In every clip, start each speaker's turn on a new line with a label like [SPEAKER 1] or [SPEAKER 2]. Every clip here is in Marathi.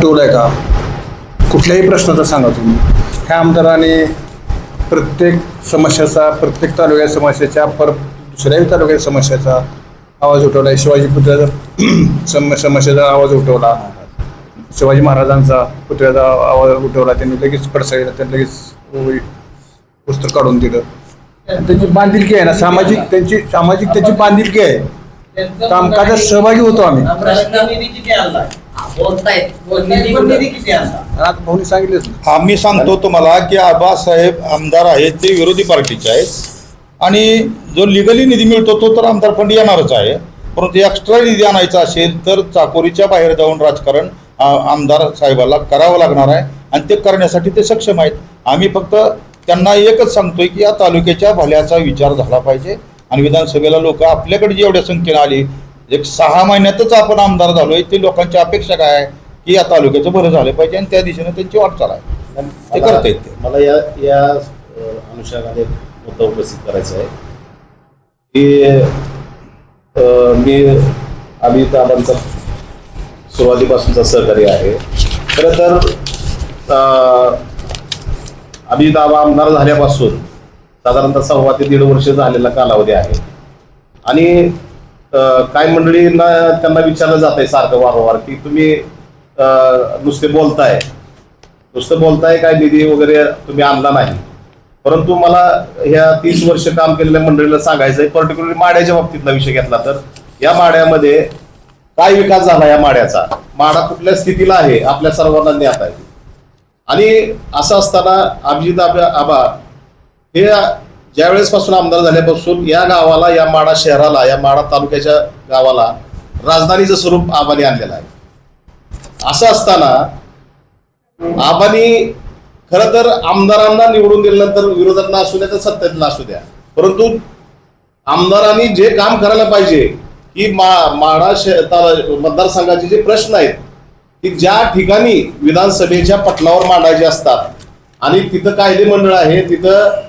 [SPEAKER 1] उठवलाय का? कुठल्याही प्रश्नाचा सांगा तुम्ही. ह्या आमदाराने प्रत्येक समस्याचा, प्रत्येक तालुक्यात समस्याच्या, परत दुसऱ्याही तालुक्यात समस्याचा आवाज उठवला आहे. शिवाजी पुतळ्याचा समस्येचा आवाज उठवला, शिवाजी महाराजांचा पुतळ्याचा आवाज उठवला. त्यांनी लगेच पडसाळीला त्यांनी लगेच पुस्तक काढून दिलं. त्यांची बांधिलकी आहे ना, सामाजिक त्यांची बांधिलकी आहे. कामकाजात सहभागी होतो आम्ही. भाऊनी सांगितलंच.
[SPEAKER 2] आम्ही सांगतो तुम्हाला की आबासाहेब आमदार आहेत ते विरोधी पार्टीचे आहेत आणि जो लिगली निधी मिळतो तो तर आमदार फंड येणारच आहे. परंतु एक्स्ट्रा निधी आणायचा असेल तर चाकोरीच्या बाहेर जाऊन राजकारण आमदार साहेबाला करावं लागणार आहे आणि ते करण्यासाठी ते सक्षम आहेत. आम्ही फक्त त्यांना एकच सांगतोय की या तालुक्याच्या भल्याचा विचार झाला पाहिजे आणि विधानसभेला लोक आपल्याकडे जेवढ्या संख्येने आली, एक 6 महिन्यातच आपण आमदार झालोय, ते लोकांची अपेक्षा काय आहे की या तालुक्याचं भलं झालं पाहिजे आणि त्या दिशेने त्यांची वाटचाल आहे. ते करता येते.
[SPEAKER 3] मला या अनुषंगाने मुद्दा उपस्थित करायचा आहे की मी अमित आबांचा सुरुवातीपासूनचा सहकारी आहे. खरं तर अमित आबा आमदार झाल्यापासून साधारणतः 1.25 ते 1.5 वर्ष झालेला कालावधी आहे आणि काही मंडळींना त्यांना विचारलं जात आहे सारखं वारंवार की तुम्ही नुसतं बोलताय काय निधी वगैरे तुम्ही आणला नाही. परंतु मला ह्या 30 वर्ष काम केलेल्या मंडळीला सांगायचं आहे, पर्टिक्युलरली माड्याच्या बाबतीतला विषय घेतला तर या माड्यामध्ये काय विकास झाला, या माड्याचा माडा कुठल्या स्थितीला आहे आपल्या सर्वांना ज्ञात आहे. आणि असं असताना अभिजित आबा हे ज्या वेळेसपासून आमदार झाल्यापासून या गावाला, या माडा शहराला, या माडा तालुक्याच्या गावाला राजधानीचं स्वरूप आबांनी आणलेलं आहे. असं असताना आबांनी खरं तर आमदारांना निवडून दिल्यानंतर विरोधातला असू द्या तर सत्तेतला असू द्या, परंतु आमदारांनी जे काम करायला पाहिजे की माडा मतदारसंघाचे जे प्रश्न आहेत की ज्या ठिकाणी विधानसभेच्या पटलावर मांडायचे असतात आणि तिथं कायदे मंडळ आहे, तिथं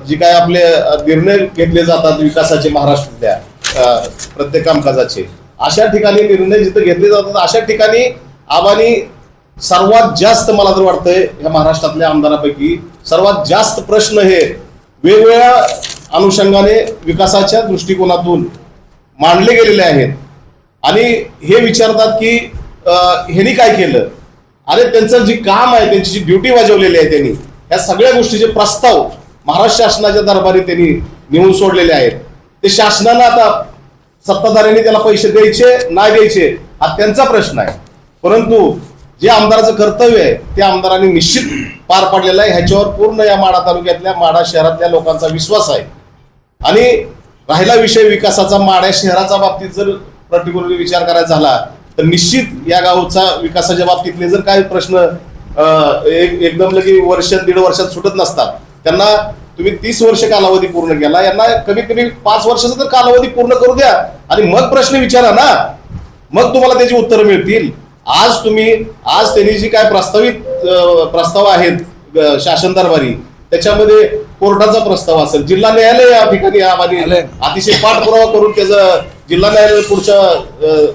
[SPEAKER 3] जी काय आपले निर्णय घेतले जातात विकासाचे महाराष्ट्रातल्या प्रत्येक कामकाजाचे, अशा ठिकाणी निर्णय जिथं घेतले जातात अशा ठिकाणी आबांनी सर्वात जास्त, मला तर वाटतंय या महाराष्ट्रातल्या आमदारांपैकी सर्वात जास्त प्रश्न हे वेगवेगळ्या अनुषंगाने विकासाच्या दृष्टिकोनातून मांडले गेलेले आहेत. आणि हे विचारतात की ह्यांनी काय केलं, अरे त्यांचं जे काम आहे, त्यांची जी ड्युटी बजावलेली आहे त्यांनी, या सगळ्या गोष्टीचे प्रस्ताव महाराष्ट्र शासनाच्या दरबारी त्यांनी नेऊन सोडलेले आहेत. ते शासनाला आता सत्ताधाऱ्यांनी त्याला पैसे द्यायचे नाही द्यायचे हा त्यांचा प्रश्न आहे, परंतु जे आमदाराचं कर्तव्य आहे ते आमदारांनी निश्चित पार पाडलेलं आहे. ह्याच्यावर पूर्ण या माडा तालुक्यातल्या, माडा शहरातल्या लोकांचा विश्वास आहे. आणि राहिला विषय विकासाचा, माड्या शहराच्या बाबतीत जर पर्टिक्युलरली विचार करायचा झाला तर निश्चित या गावचा विकासाच्या बाबतीतले जर काही प्रश्न एकदम लगे 1-1.5 वर्षात सुटत नसतात, त्यांना तुम्ही 30 वर्ष कालावधी पूर्ण केला, यांना कमीत कमी 5 वर्षाचा तर कालावधी पूर्ण करू द्या आणि मग प्रश्न विचारा ना, मग तुम्हाला त्याची उत्तरं मिळतील. आज त्यांनी जी काय प्रस्ताव आहेत शासन दरबारी, त्याच्यामध्ये कोर्टाचा प्रस्ताव असेल, जिल्हा न्यायालय या ठिकाणी आम्हाला अतिशय पाठपुरावा करून त्याचं जिल्हा न्यायालय पुढच्या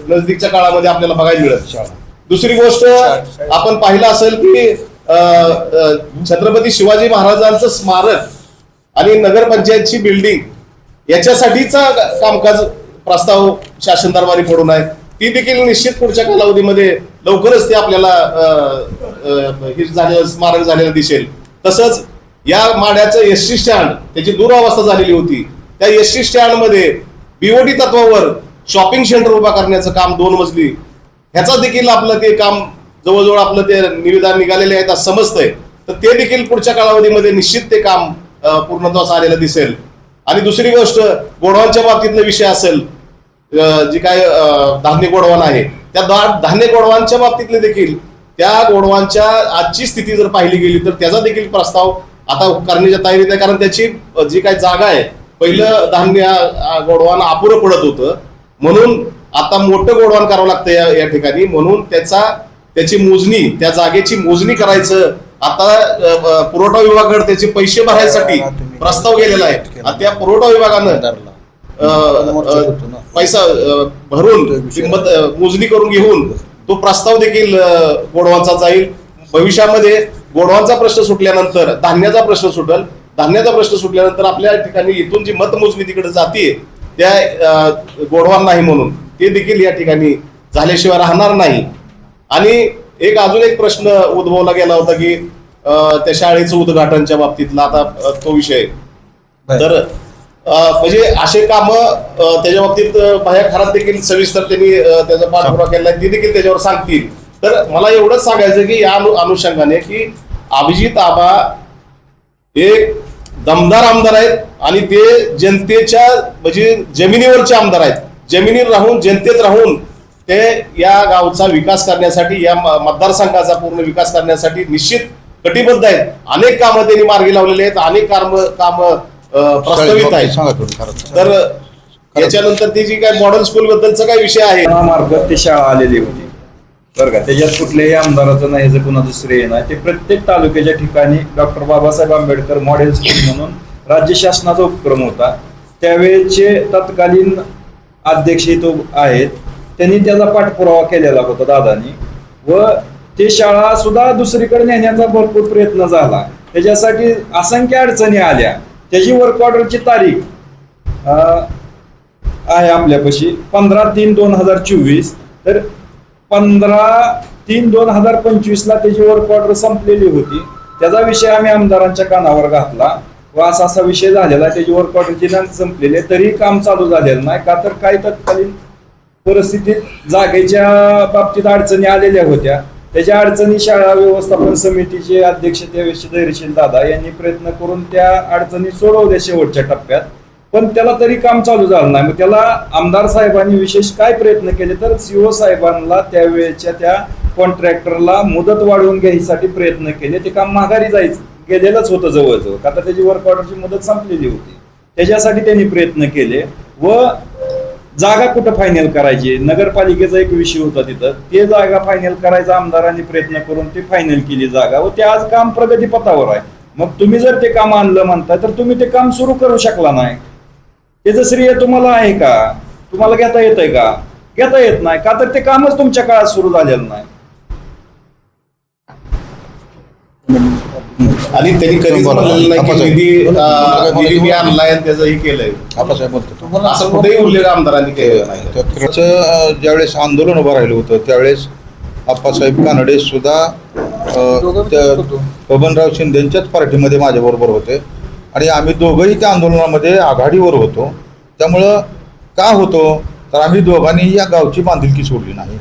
[SPEAKER 3] नजदीकच्या काळामध्ये आपल्याला बघायला मिळेल. दुसरी गोष्ट आपण पाहिलं असेल की छत्रपती शिवाजी महाराजांचं स्मारक आणि नगरपंचायतची बिल्डिंग याच्यासाठीचा कामकाज प्रस्ताव शासन दरबारी पडून आहे. ती देखील निश्चित पुढच्या कालावधीमध्ये लवकरच ते आपल्याला स्मारक झालेलं दिसेल. तसंच या माड्याचं एसटी स्टँड, त्याची दुरावस्था झालेली होती, त्या एसटी स्टँडमध्ये बीओडी तत्वावर शॉपिंग सेंटर उभा करण्याचं काम 2 मजली, ह्याचा देखील आपलं ते काम जवळजवळ आपलं ते निविदा निघालेले आहेत असं समजतंय. तर ते देखील पुढच्या कालावधीमध्ये निश्चित ते काम पूर्णत्वास आलेलं दिसेल. आणि दुसरी गोष्ट गोडवांच्या बाबतीतला विषय असेल, जी काय धान्य गोडवान आहे, त्या धान्य गोडवांच्या बाबतीतले देखील त्या गोडवांच्या आजची स्थिती जर पाहिली गेली तर त्याचा देखील प्रस्ताव आता करण्याच्या तयारीत आहे. कारण त्याची जी काही जागा आहे, पहिलं धान्य गोडवान अपुरं पडत होतं, म्हणून आता मोठं गोडवान करावं लागतं या ठिकाणी, म्हणून त्याची मोजणी, त्या जागेची मोजणी करायचं आता पुरवठा विभागाकडे त्याचे पैसे भरायसाठी प्रस्ताव गेलेला आहे. त्या पुरवठा विभागानं पैसा भरून मोजणी करून घेऊन तो प्रस्ताव देखील गोडवांचा जाईल. भविष्यामध्ये गोडवांचा प्रश्न सुटल्यानंतर धान्याचा प्रश्न सुटेल. धान्याचा प्रश्न सुटल्यानंतर आपल्या ठिकाणी इथून जी मतमोजणी तिकडे जाते त्या गोडवान नाही म्हणून ते देखील या ठिकाणी झाल्याशिवाय राहणार नाही. आणि अजून एक प्रश्न उद्भवला गेला होता की त्या शाळेचं उद्घाटनच्या बाबतीतला आता तो विषय. तर म्हणजे असे काम त्याच्या बाबतीत बाह्या खरात देखील सविस्तर त्यांनी त्याचा पाठपुरावा केला ते देखील त्याच्यावर सांगतील. तर मला एवढंच सांगायचं की या अनुषंगाने की अभिजित आबा एक दमदार आमदार आहेत आणि ते जनतेच्या म्हणजे जमिनीवरचे आमदार आहेत. जमिनीवर राहून जनतेत राहून ते या गावचा विकास करण्यासाठी या मतदारसंघाचा पूर्ण विकास करण्यासाठी निश्चित कटिबद्ध आहेत. अनेक कामं त्यांनी मार्गी लावलेली आहेत. अनेक काम प्रस्तावित आहेत. तर याच्यानंतर ती जी काय मॉडेल स्कूल बद्दलचा काय विषय आहे
[SPEAKER 4] मार्फत ती शाळा आलेली होती बरं का. त्याच्यात कुठल्याही आमदाराचं नाही, ह्याचं कुणाचं श्रेय नाही. ते प्रत्येक तालुक्याच्या ठिकाणी doctor Babasaheb Ambedkar model school म्हणून राज्य शासनाचा उपक्रम होता. त्यावेळेचे तत्कालीन अध्यक्ष तो आहेत, त्यांनी त्याचा पाठपुरावा केलेला होता दादानी. व ते शाळा सुद्धा दुसरीकडे नेण्याचा भरपूर प्रयत्न झाला. त्याच्यासाठी असंख्य अडचणी आल्या. त्याची वर्क ऑर्डरची तारीख आहे आपल्यापाशी 15/3/2024. तर 15/3/2025 त्याची वर्क ऑर्डर संपलेली होती. त्याचा विषय आम्ही आमदारांच्या कानावर घातला व असा विषय झालेला. त्याची वर्क ऑर्डरची दिनांक संपलेले तरी काम चालू झालेलं नाही. का तर काही तत्कालीन परिस्थितीत जागेच्या बाबतीत अडचणी आलेल्या होत्या. त्याच्या अडचणी शाळा व्यवस्थापन समितीचे अध्यक्ष त्यावेळेचे धैर्यशील दादा यांनी प्रयत्न करून त्या अडचणी सोडवल्या शेवटच्या टप्प्यात. पण त्याला तरी काम चालू झालं नाही. मग त्याला आमदार साहेबांनी विशेष काय प्रयत्न केले तर सीओ साहेबांना त्यावेळेच्या त्या कॉन्ट्रॅक्टरला मुदत वाढवून घ्यायसाठी प्रयत्न केले. ते काम माघारी गेलेलंच होतं जवळजवळ. का तर त्याची वर्क ऑर्डरची मुदत संपलेली होती. त्याच्यासाठी त्यांनी प्रयत्न केले. व जागा कुठं फायनल करायची नगरपालिकेचा एक विषय होता तिथं. ते जागा फायनल करायचा आमदारांनी प्रयत्न करून ती फायनल केली जागा व ते आज काम प्रगतीपथावर आहे. मग तुम्ही जर ते काम आणलं म्हणताय तर तुम्ही ते काम सुरू करू शकला नाही. त्याचं श्रेय तुम्हाला आहे का? तुम्हाला घेता येत आहे का? घेता येत नाही. का तर ते कामच तुमच्या काळात सुरू झालेलं नाही.
[SPEAKER 3] आणि त्यांनी कधीच म्हणलेलं नाही की निधी मी आणलाय आणि त्याचं हे केलंय असं कुठेही उल्लेख आमदारांनी केलेला नाही.
[SPEAKER 2] ज्यावेळेस आंदोलन उभं राहिलं होतं त्यावेळेस आप्पासाहेब कानडे सुद्धा बबनराव शिंदेच्याच पार्टीमध्ये माझ्याबरोबर होते आणि आम्ही दोघंही त्या आंदोलनामध्ये आघाडीवर होतो. त्यामुळं का होतो तर आम्ही दोघांनी या गावची बांधिलकी सोडली नाही.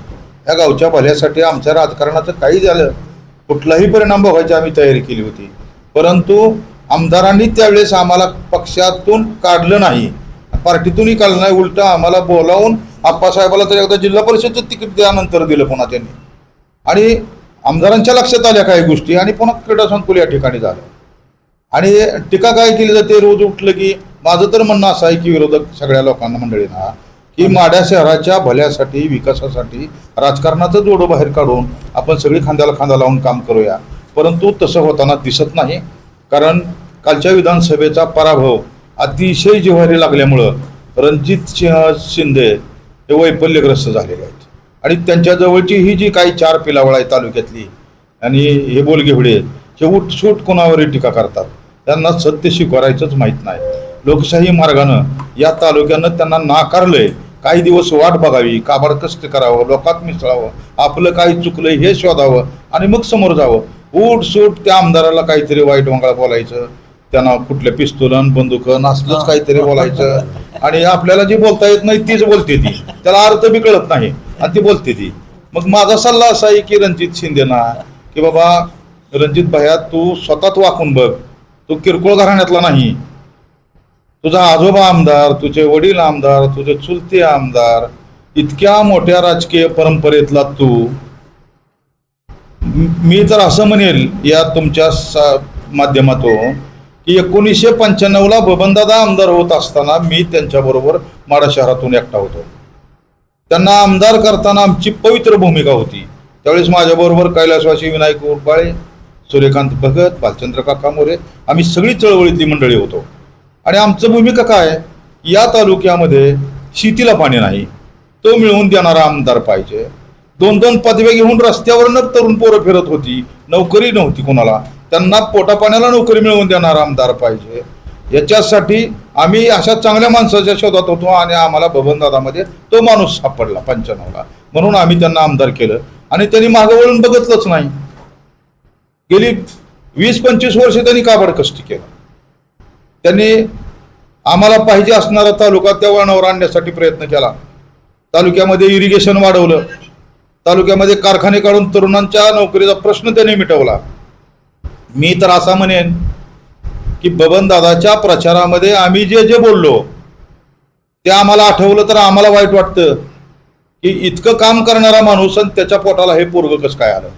[SPEAKER 2] या गावच्या भल्यासाठी आमच्या राजकारणाचं काही झालं कुठलाही परिणाम बघायची आम्ही तयारी केली होती. परंतु आमदारांनी त्यावेळेस आम्हाला पक्षातून काढलं नाही, पार्टीतूनही काढलं नाही. उलटं आम्हाला बोलावून आप्पासाहेबाला तर एकदा जिल्हा परिषदचं तिकीट त्यानंतर दिलं पुन्हा त्यांनी. आणि आमदारांच्या लक्षात आल्या काही गोष्टी आणि पुन्हा क्रीडा संकुल या ठिकाणी झालं. आणि टीका काय केली जाते रोज उठलं की माझं तर म्हणणं असं आहे की विरोधक सगळ्या लोकांना मंडळींना की माढा शहराच्या भल्यासाठी विकासासाठी राजकारणाचं जोडं बाहेर काढून आपण सगळी खांद्याला खांदा लावून काम करूया. परंतु तसं होताना दिसत नाही. कारण कालच्या विधानसभेचा पराभव अतिशय जिव्हारी लागल्यामुळं रणजित शिंदे हे वैफल्यग्रस्त झालेले आहेत. आणि त्यांच्याजवळची ही जी काही 4 पिलावळ आहे तालुक्यातली आणि हे बोलगेवडे हे उठसूट कोणावरही टीका करतात. त्यांना सत्य स्वीकारायचंच माहीत नाही. लोकशाही मार्गानं या तालुक्यानं त्यांना नाकारलंय. काही दिवस वाट बघावी, काबाड कष्ट करावं, लोकात मिसळावं, आपलं काही चुकलंय हे शोधावं आणि मग समोर जावं. उठसूट त्या आमदाराला काहीतरी वाईट वांगळा बोलायचं, त्यांना कुठल्या पिस्तुलन बंदुकं नासलंच काहीतरी बोलायचं आणि आपल्याला जी बोलता येत नाही तीच बोलते ती, त्याला अर्थ बी कळत नाही आणि ती बोलते ती. मग माझा सल्ला असा आहे की रणजित शिंदेना की बाबा रणजित भैया तू स्वतःच वाकून बघ. तू किरकोळ घराण्यातला नाही. तुझा आजोबा आमदार, तुझे वडील आमदार, तुझे चुलते आमदार, इतक्या मोठ्या राजकीय परंपरेतला तू. मी तर असं म्हणेल या तुमच्या माध्यमातून की 1995ला बबनदादा आमदार होत असताना मी त्यांच्याबरोबर माढा शहरातून एकटा होतो. त्यांना आमदार करताना आमची पवित्र भूमिका होती. त्यावेळेस माझ्याबरोबर कैलासवासी विनायक उरपाळे, सूर्यकांत भगत, भालचंद्र काका मोरे, आम्ही सगळी चळवळीतली मंडळी होतो. आणि आमचं भूमिका काय, या तालुक्यामध्ये शेतीला पाणी नाही, तो मिळवून देणारा आमदार पाहिजे. 2-2 पदव्या घेऊन रस्त्यावरनं तरुण पोरं फिरत होती, नोकरी नव्हती कोणाला. त्यांना पोटापाण्याला नोकरी मिळवून देणारा आमदार पाहिजे. याच्यासाठी आम्ही अशा चांगल्या माणसाच्या शोधात होतो आणि आम्हाला बबनदादामध्ये तो माणूस सापडला 95ला. म्हणून आम्ही त्यांना आमदार केलं आणि त्यांनी मागं वळून बघितलंच नाही. गेली 20-25 वर्ष त्यांनी काबाड कष्ट केलं. त्यांनी आम्हाला पाहिजे असणारा तालुका त्या वळणावर आणण्यासाठी प्रयत्न केला. तालुक्यामध्ये इरिगेशन वाढवलं, तालुक्यामध्ये कारखाने काढून तरुणांच्या नोकरीचा प्रश्न त्यांनी मिटवला. मी तर असा म्हणेन की बबनदादाच्या प्रचारामध्ये आम्ही जे जे बोललो ते आम्हाला आठवलं तर आम्हाला वाईट वाटतं की इतकं काम करणारा माणूस आणि त्याच्या पोटाला हे पोरगं कसं काय आलं.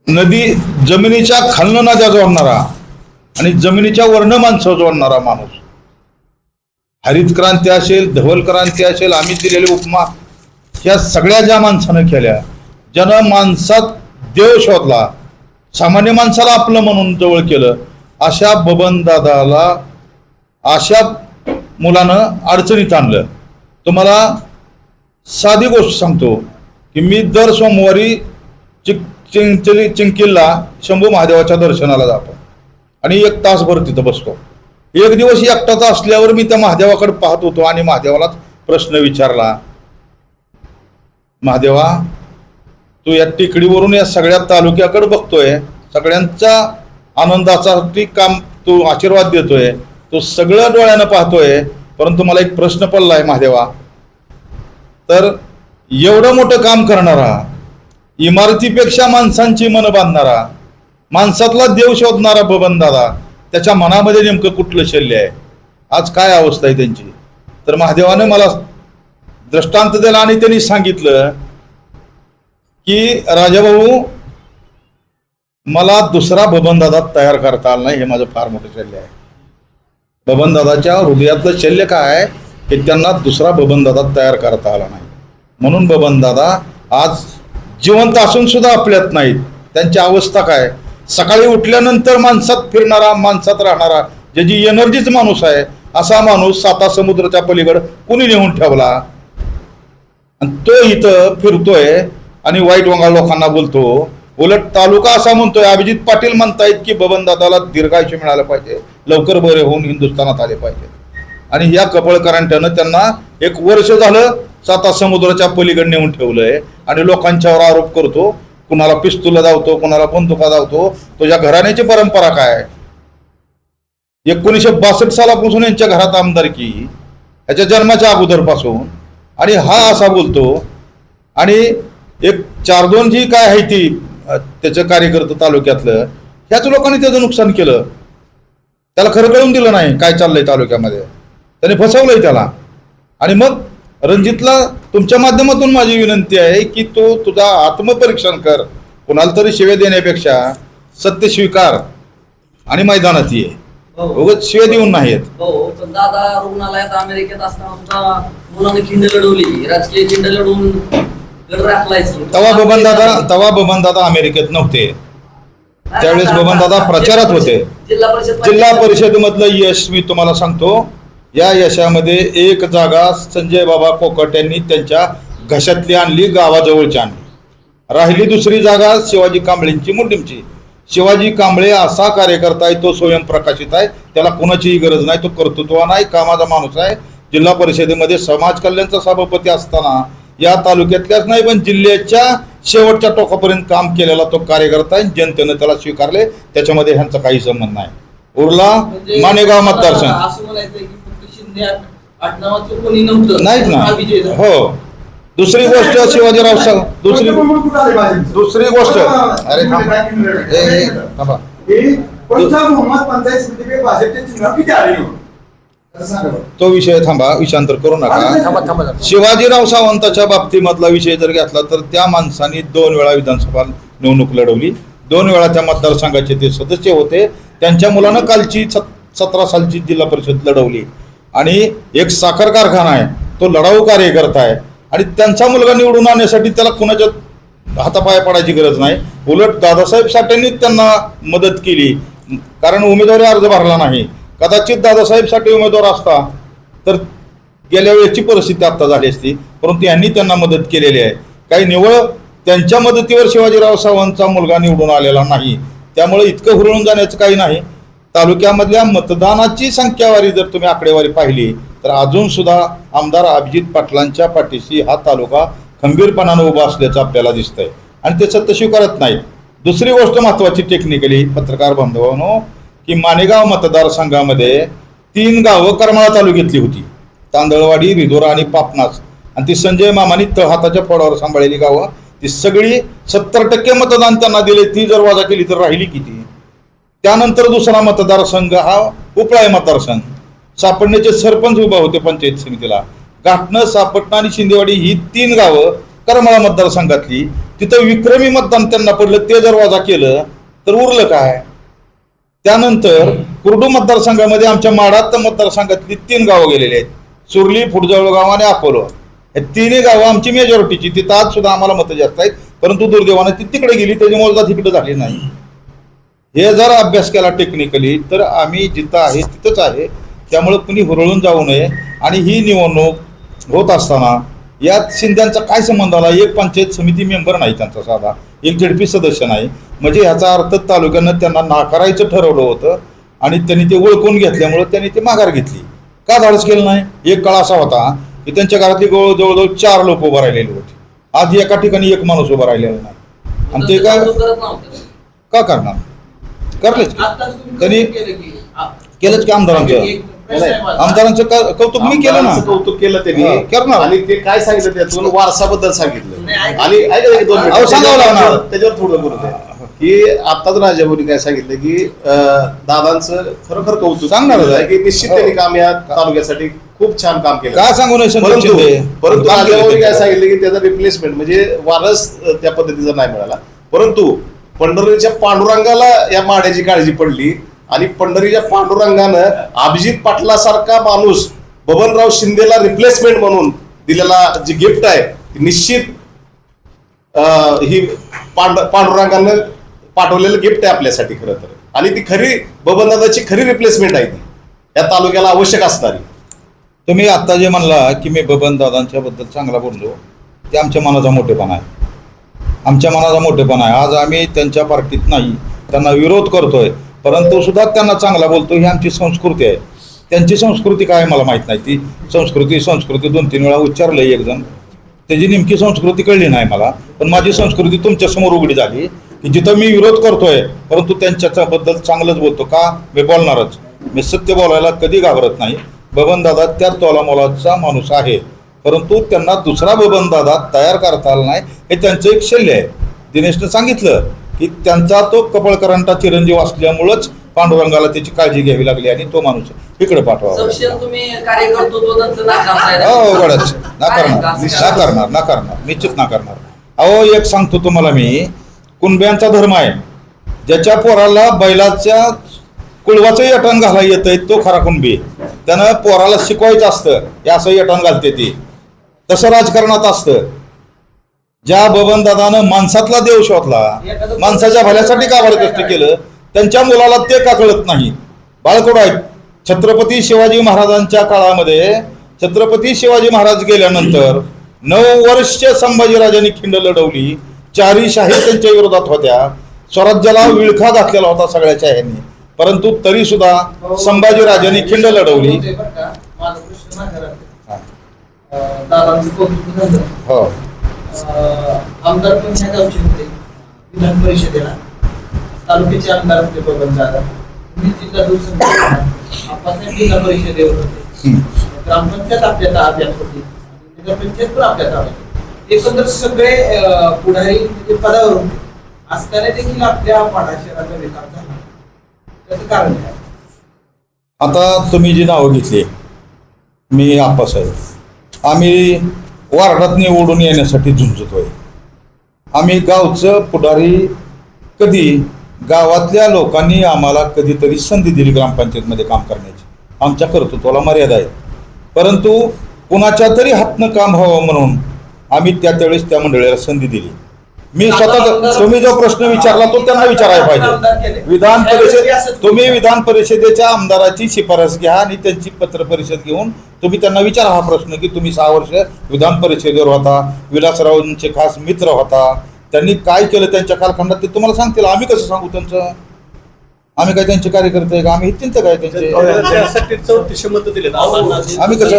[SPEAKER 2] नदी जमिनीच्या खालनं नद्या जोडणारा आणि जमिनीच्या वरनं माणसं जोडणारा माणूस. हरित क्रांती असेल, धवल क्रांती असेल, आम्ही दिलेले उपमा ह्या सगळ्या ज्या माणसानं केल्या, ज्यानं माणसात देव शोधला, सामान्य माणसाला आपलं म्हणून जवळ केलं, अशा बबनदादाला अशा मुलानं अडचणीत आणलं. तुम्हाला साधी गोष्ट सांगतो की मी दर सोमवारी चिंकिलला शंभू महादेवाच्या दर्शनाला जातो आणि 1 तासभर तिथं बसतो. एक दिवस एकटाच असल्यावर मी त्या महादेवाकडे पाहत होतो आणि महादेवालाच प्रश्न विचारला, महादेवा तू या टेकडीवरून या सगळ्या तालुक्याकडे बघतोय, सगळ्यांच्या आनंदासाठी काम तू आशीर्वाद देतोय, तू सगळं डोळ्यानं पाहतोय, परंतु मला एक प्रश्न पडलाय महादेवा, तर एवढं मोठं काम करणारा, इमारतीपेक्षा माणसांची मन बांधणारा, माणसातला देव शोधणारा बबनदादा, त्याच्या मनामध्ये नेमकं कुठलं शल्य आहे, आज काय अवस्था आहे त्यांची. तर महादेवानं मला दृष्टांत दिला आणि त्यांनी सांगितलं की राजाभाऊ मला दुसरा बबनदादा तयार करता आला नाही, हे माझं फार मोठं शल्य आहे. बबनदादाच्या हृदयातलं शल्य काय आहे की त्यांना दुसरा बबनदादा तयार करता आला नाही. म्हणून बबनदादा आज जिवंत असून सुद्धा आपल्यात नाहीत. त्यांची अवस्था काय, सकाळी उठल्यानंतर माणसात फिरणारा, माणसात राहणारा, ज्याची एनर्जीच माणूस आहे, असा माणूस 7 समुद्राच्या पलीकडे कुणी नेऊन ठेवला आणि तो इथं फिरतोय आणि वाईट वंगाळ लोकांना बोलतो. उलट तालुका असा म्हणतोय, अभिजित पाटील म्हणतायत की बबनदादाला दीर्घायुष्य मिळालं पाहिजे, लवकर बरे होऊन हिंदुस्थानात आले पाहिजे. आणि या कपळकरांट्यानं त्यांना 1 वर्ष झालं 7 समुद्राच्या पलीकडे नेऊन ठेवलंय आणि लोकांच्यावर आरोप करतो, कुणाला पिस्तुला धावतो, कुणाला बंदुका धावतो. तुझ्या घराण्याची परंपरा काय, 1962 सालापासून यांच्या घरात आमदारकी, ह्याच्या जन्माच्या अगोदरपासून, आणि हा असा बोलतो. आणि एक 4-2 जी काय आहे ती त्याचं कार्यकर्ते तालुक्यातलं, ह्याच लोकांनी त्याचं नुकसान केलं. त्याला खरं कळून दिलं नाही काय चाललंय तालुक्यामध्ये, त्याने फसवलंय त्याला. आणि मग रणजितला तुमच्या माध्यमातून माझी विनंती आहे की तो तुझा आत्मपरीक्षण कर, कुणाला तरी शिव्या देण्यापेक्षा सत्य स्वीकार आणि मैदानात ये, उगाच शिव्या देऊन नाहीत.
[SPEAKER 5] पण दादा रुग्णालयात अमेरिकेत असताना सुद्धा मुलांनी खिंड लढवली, राजकीय खिंड लढवून गड राखलायचं.
[SPEAKER 2] तवा बबनदादा अमेरिकेत नव्हते, त्यावेळेस बबनदादा प्रचारात होते. जिल्हा परिषद मधलं यश मी तुम्हाला सांगतो, या यशामध्ये 1 जागा संजय बाबा कोकट यांनी त्यांच्या घशातली आणली, गावाजवळची आणली. राहिली 2री जागा शिवाजी कांबळेंची, मुंडीमची. शिवाजी कांबळे असा कार्यकर्ता आहे, तो स्वयंप्रकाशित आहे, त्याला कोणाचीही गरज नाही, तो कर्तृत्वान आहे, कामाचा माणूस आहे. जिल्हा परिषदेमध्ये समाज कल्याणचा सभापती असताना या तालुक्यातल्याच नाही पण जिल्ह्याच्या शेवटच्या टोकापर्यंत काम केलेला तो कार्यकर्ता आहे. जनतेनं त्याला स्वीकारले, त्याच्यामध्ये ह्यांचा काही संबंध नाही. उरला मानेगाव मतदारसंघ नाहीत ना. हो, दुसरी गोष्ट शिवाजीराव साहेब, दुसरी गोष्ट, अरे थांबा, तो विषय थांबा, विषांतर करू नका. शिवाजीराव सावंताच्या बाबतीमधला विषय जर घेतला तर त्या माणसांनी 2 वेळा विधानसभा निवडणूक लढवली, 2 वेळा त्या मतदारसंघाचे ते सदस्य होते. त्यांच्या मुलानं कालची 17 सालची जिल्हा परिषद लढवली आणि एक साखर कारखाना आहे, तो लढाऊ कार्यकर्ता आहे. आणि त्यांचा मुलगा निवडून आणण्यासाठी त्याला कुणाच्या हातापाया पडायची गरज नाही. उलट दादासाहेब साठेंनी त्यांना मदत केली, कारण उमेदवारी अर्ज भरला नाही. कदाचित दादासाहेब साठे उमेदवार असता तर गेल्या वेळेची परिस्थिती आता झाली असती, परंतु यांनी त्यांना मदत केलेली आहे. काही निवळ त्यांच्या मदतीवर शिवाजीराव सावंतचा मुलगा निवडून आलेला नाही, त्यामुळे इतकं हुरळून जाण्याचं काही नाही. तालुक्यामधल्या मतदानाची संख्यावारी जर तुम्ही आकडेवारी पाहिली तर अजून सुद्धा आमदार अभिजित पाटलांच्या पाठीशी हा तालुका खंबीरपणानं उभा असल्याचं आपल्याला दिसतंय आणि ते सत्य स्वीकारत नाही. दुसरी गोष्ट महत्त्वाची टेक्निकली पत्रकार बांधवांनो, की माणेगाव मतदारसंघामध्ये 3 गावं करमाळा तालुक्यातली होती, तांदळवाडी, रिधोरा आणि पापनास, आणि ती संजय मामानी तळहाताच्या पोडावर सांभाळलेली गावं, ती सगळी 70% मतदान त्यांना दिले. ती जर वजा केली तर राहिली किती? त्यानंतर दुसरा मतदारसंघ हा उपळाई मतदारसंघ, सापडण्याचे सरपंच उभा होते पंचायत समितीला. घाटणं, सापटणं आणि शिंदेवाडी ही 3 गावं करमाळा मतदारसंघातली, तिथं विक्रमी मतदान त्यांना पडलं. ते जर वजा केलं तर उरलं काय? त्यानंतर कुर्डू मतदारसंघामध्ये आमच्या माढा मतदारसंघातली 3 गावं गेलेली आहेत, सुरली, फुटजळगाव आणि अकोलो. हे 3 गावं आमची मेजॉरिटीची, तिथं आज सुद्धा आम्हाला मतं जास्त आहेत, परंतु दुर्दैवानं ती तिकडे गेली, त्याची मोजदा तिकडे झाली नाही. हे जर अभ्यास केला टेक्निकली तर आम्ही जिथं आहे तिथंच आहे. त्यामुळं कुणी हुरळून जाऊ नये. आणि ही निवडणूक होत असताना यात शिंद्यांचा काय संबंध आला? एक पंचायत समिती मेंबर नाही त्यांचा साधा, एक झडपी सदस्य नाही, म्हणजे ह्याचा अर्थ तालुक्यानं त्यांना नाकारायचं ठरवलं होतं आणि त्यांनी ते ओळखून घेतल्यामुळं त्यांनी ते माघार घेतली. का धाडस केलं नाही? एक काळ असा होता की त्यांच्या घरातली जवळजवळ 4 लोक उभं राहिलेली होती. आज एका ठिकाणी एक माणूस उभा राहिलेला नाही. आणि ते काय का करणार? करलेच त्यांनी केलंच की आमदारांचं कौतुक मी केलं ना,
[SPEAKER 3] कौतुक केलं त्यांनी
[SPEAKER 2] करणार.
[SPEAKER 3] आणि ते काय सांगितलं त्यातून वारसाबद्दल सांगितलं. आणि ऐका एक 2
[SPEAKER 2] अहो, सांगावं लागणार.
[SPEAKER 3] त्याच्यावर थोडं बोलत आहे की आताच राजाभाऊनी काय सांगितलं की दादांचं खरोखर कौतुक
[SPEAKER 2] सांगणार
[SPEAKER 3] आहे की निश्चित त्यांनी काम या तालुक्यासाठी खूप छान काम केलं.
[SPEAKER 2] काय सांगू नये संतोष
[SPEAKER 3] परंतु
[SPEAKER 2] शिंदे?
[SPEAKER 3] परंतु
[SPEAKER 2] काम केलं
[SPEAKER 3] राजाभाऊनी काय
[SPEAKER 2] त्यांनी.
[SPEAKER 3] सांगितलं की त्याचा रिप्लेसमेंट म्हणजे वारस त्या पद्धतीचा नाही मिळाला, परंतु पंढरीच्या पांडुरंगाला या माड्याची काळजी पडली आणि पंढरीच्या पांडुरंगानं अभिजित पाटलासारखा माणूस बबनराव शिंदेला रिप्लेसमेंट म्हणून दिलेला जी गिफ्ट आहे ती निश्चित ही पांडुरंगानं पाठवलेलं गिफ्ट आहे आपल्यासाठी खरं तर. आणि ती खरी बबनदादाची खरी रिप्लेसमेंट आहे, ती या तालुक्याला आवश्यक असणारी.
[SPEAKER 2] तुम्ही आत्ता जे म्हणला की मी बबन दादांच्या बद्दल चांगला बोललो, ते आमच्या मनाचा मोठेपणा आहे. आमच्या मनाचा मोठेपणा आहे. आज आम्ही त्यांच्या पार्टीत नाही, त्यांना विरोध करतोय, परंतु सुद्धा त्यांना चांगला बोलतो. ही आमची संस्कृती आहे. त्यांची संस्कृती काय मला माहीत नाही. ती संस्कृती 2-3 वेळा उच्चारलं एक जण, त्याची नेमकी संस्कृती कळली नाही मला. पण माझी संस्कृती तुमच्यासमोर उघडी झाली की जिथं मी विरोध करतोय परंतु त्यांच्याबद्दल चांगलंच बोलतो. का? मी बोलणारच. मी सत्य बोलायला कधी घाबरत नाही. बबनदादा त्या तोलामोलाचा माणूस आहे, परंतु त्यांना दुसरा बबनदादा तयार करता आला नाही, हे त्यांचं एक शल्य आहे. दिनेशनं सांगितलं की त्यांचा तो कपळकरांचा चिरंजीव असल्यामुळंच पांडुरंगाला त्याची काळजी घ्यावी लागली आणि तो माणूस इकडे पाठवावा.
[SPEAKER 5] तुम्ही कार्यकर्तो नाकारणार,
[SPEAKER 2] निश्चित नाकारणार. अहो, एक सांगतो तुम्हाला मी, कुणब्यांचा धर्म आहे. ज्याच्या पोराला बैलाच्या कुळवाचं यटण घाला येतंय तो खरा कुणबी. त्यानं पोराला शिकवायचं असतं, हे असं यटण घालते ती. तसं राजकारणात असतं. ज्या बबनदादानं माणसातला देव शोधला, माणसाच्या भल्यासाठी का बरं कष्ट केलं, त्यांच्या मुलाला ते का कळत नाही? बाळकडू आहेत. छत्रपती शिवाजी महाराजांच्या काळामध्ये छत्रपती शिवाजी महाराज गेल्यानंतर 9 वर्ष संभाजीराजांनी खिंड लढवली. 4 शाही त्यांच्या विरोधात होत्या. स्वराज्याला विळखा घातलेला होता सगळ्या शाह्यांनी, परंतु तरी सुद्धा संभाजीराजांनी खिंड लढवली. हो,
[SPEAKER 6] आमदार पण ह्या गावचे होते, विधान परिषदेला तालुक्याचे आमदार होते बबनदादा. मी जिल्हा दूर आपण जिल्हा परिषदेवर होते, ग्रामपंचायत आपल्या ताब्यात होती, नगरपंचायत पण आपल्या ताब्यात. एकंदर सगळे पुढारी म्हणजे पदावर होते असताना देखील आपल्या पाडा शहराचा विकास झाला. त्याचं कारण काय?
[SPEAKER 2] आता तुम्ही जी नावं घेतली, मी आप्पासाहेब, आम्ही वार्डात निवडून येण्यासाठी झुंजतोय. आम्ही गावचं पुढारी, कधी गावातल्या लोकांनी आम्हाला कधीतरी संधी दिली ग्रामपंचायतमध्ये काम करण्याची. आमच्या कर्तृत्वाला मर्यादा आहेत, परंतु कुणाच्या तरी हातनं काम व्हावं म्हणून आम्ही त्यावेळेस त्या मंडळीला संधी दिली. मी स्वतः तुम्ही जो प्रश्न विचारला तो त्यांना विचारायला पाहिजे. विधान परिषद तुम्ही विधान परिषदेच्या आमदाराची शिफारस घ्या आणि त्यांची पत्र परिषद घेऊन तुम्ही त्यांना विचारा हा प्रश्न की तुम्ही 6 वर्ष विधान परिषदेवर होता, विलासरावांचे खास मित्र होता, त्यांनी काय केलं त्यांच्या कालखंडात ते तुम्हाला सांगतील. आम्ही कसं सांगू त्यांचं? आम्ही काय त्यांचे कार्यकर्ते आहे का? आम्ही हितचिंतक आहे त्यांचे.
[SPEAKER 7] त्यासाठी 34 मतं दिलेत.
[SPEAKER 2] आम्ही कसं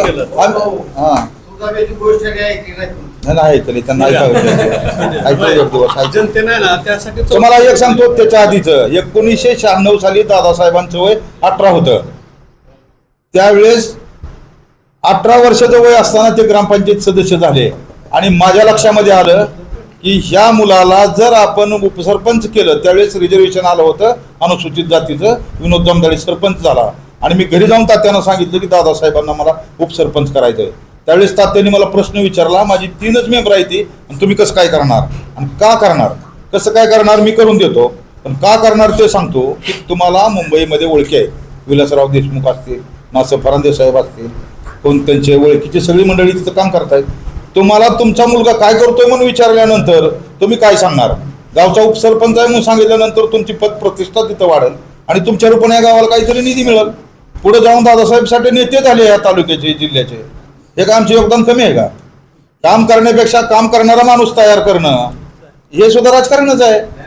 [SPEAKER 2] हां
[SPEAKER 6] सुगाव्याची गोष्ट काय ऐकली नाही तुम्ही?
[SPEAKER 2] नाही ऐकले त्यांना ऐकायला एक दिवस ऐकलं.
[SPEAKER 7] जनतेने ना त्यासाठी
[SPEAKER 2] तुम्हाला एक सांगतो त्याच्या आधीचं 1996 साली दादासाहेबांचं वय 18 होतं. त्यावेळेस 18 वर्षाचं वय असताना ते ग्रामपंचायत सदस्य झाले आणि माझ्या लक्षामध्ये आलं की ह्या मुलाला जर आपण उपसरपंच केलं, त्यावेळेस रिझर्वेशन आलं होतं अनुसूचित जातीचं, विनोद जमदाडे सरपंच झाला आणि मी घरी जाऊन तात्यांना सांगितलं की दादासाहेबांना मला उपसरपंच करायचं आहे. त्यावेळेस तात्यांनी मला प्रश्न विचारला, माझी 3च मेंबर आहे ती, आणि तुम्ही कसं काय करणार आणि का करणार? कसं काय करणार मी करून देतो, पण का करणार ते सांगतो की तुम्हाला मुंबईमध्ये ओळखी आहे, विलासराव देशमुख असतील, नासर फरांदे साहेब असतील, कोण त्यांचे ओळखीची सगळी मंडळी तिथं काम करतायत. तुम्हाला तुमचा मुलगा काय करतोय म्हणून विचारल्यानंतर तुम्ही काय सांगणार? गावचा उपसरपंच आहे म्हणून सांगितल्यानंतर तुमची पद प्रतिष्ठा तिथं वाढेल आणि तुमच्या रूपाने या गावाला काहीतरी निधी मिळेल. पुढे जाऊन दादासाहेबसाठी नेते झाले या तालुक्याचे, जिल्ह्याचे. हे का आमचे योगदान कमी आहे का? काम करण्यापेक्षा काम करणारा माणूस तयार करणं हे सुद्धा राजकारणच आहे.